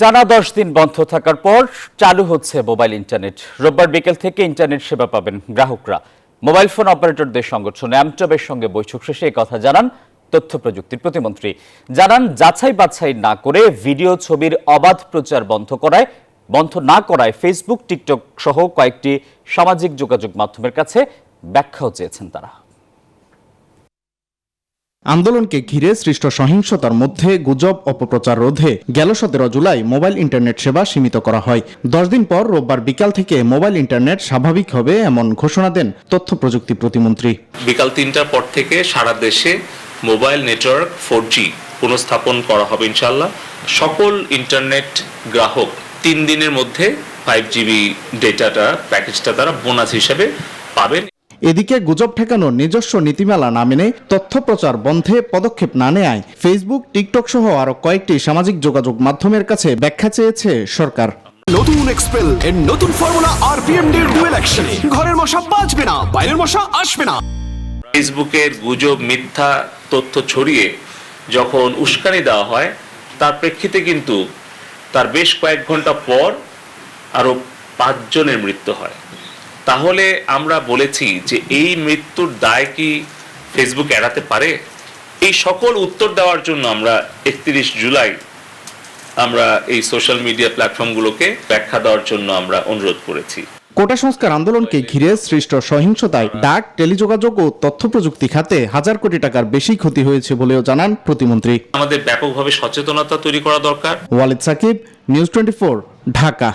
টানা 10 দিন বন্ধ থাকার পর চালু হচ্ছে মোবাইল ইন্টারনেট। রোববার বিকেল থেকে ইন্টারনেট সেবা পাবেন গ্রাহকরা। মোবাইল ফোন অপারেটরদের সংগঠন অ্যামটবের সঙ্গে বৈঠক শেষে এই কথা জানান তথ্য প্রযুক্তির প্রতিমন্ত্রী। জানান যাচাই বাছাই না করে ভিডিও ছবির অবাধ প্রচার বন্ধ না করায় ফেসবুক, টিকটক সহ কয়েকটি সামাজিক যোগাযোগ মাধ্যমের কাছে ব্যাখ্যাও চেয়েছেন তারা। আন্দোলনকে ঘিরে সৃষ্ট সহিংসতার মধ্যে গুজব অপপ্রচার রোধে গেল 17 জুলাই মোবাইল ইন্টারনেট সেবা সীমিত করা হয়। 10 দিন পর রোববার বিকাল থেকে মোবাইল ইন্টারনেট স্বাভাবিক হবে এমন ঘোষণা দেন তথ্য প্রযুক্তি প্রতিমন্ত্রী। বিকাল 3টার পর থেকে সারা দেশে মোবাইল নেটওয়ার্ক 4G পুনঃস্থাপন করা হবে ইনশাআল্লাহ। সকল ইন্টারনেট গ্রাহক 3 দিনের মধ্যে 5GB ডেটাটা প্যাকেজটা তারা বোনাস হিসেবে পাবেন। এদিকে গুজব ঠেকানোর নিজস্ব নীতিমালা না মেনে তথ্য প্রচার বন্ধে পদক্ষেপ না নেয় ফেসবুক, টিকটক সহ আরো কয়েকটি সামাজিক যোগাযোগ মাধ্যমের কাছে ব্যাখ্যা চেয়েছে সরকার। নতুন এক্সপেল এর নতুন ফর্মুলা আরপিএম এর ডুয়েল অ্যাকশনে ঘরের মশা বাঁচবে না, বাইরের মশা আসবে না। ফেসবুকের গুজব, মিথ্যা তথ্য ছড়িয়ে যখন উস্কানি দেওয়া হয় তার প্রেক্ষিতে কিন্তু তার বেশ কয়েক ঘন্টা পর আরো 5 জনের মৃত্যু হয়। তাহলে আমরা বলেছি যে এই মৃত্যুর দায় কি ফেসবুক এড়াতে পারে? এই সকল উত্তর দেওয়ার জন্য আমরা 31 জুলাই আমরা এই সোশ্যাল মিডিয়া প্ল্যাটফর্মগুলোকে ব্যাখ্যা দেওয়ার জন্য আমরা অনুরোধ করেছি। কোটা সংস্কার আন্দোলনকে ঘিরে সৃষ্ট সহিংসতায় ডাক, টেলিযোগাযোগ ও তথ্য প্রযুক্তি খাতে হাজার কোটি টাকার বেশি ক্ষতি হয়েছে বলেও জানান প্রতিমন্ত্রী। আমাদের ব্যাপকভাবে সচেতনতা তৈরি করা দরকার। ওয়ালিদ সাকিব, নিউজ 24, ঢাকা।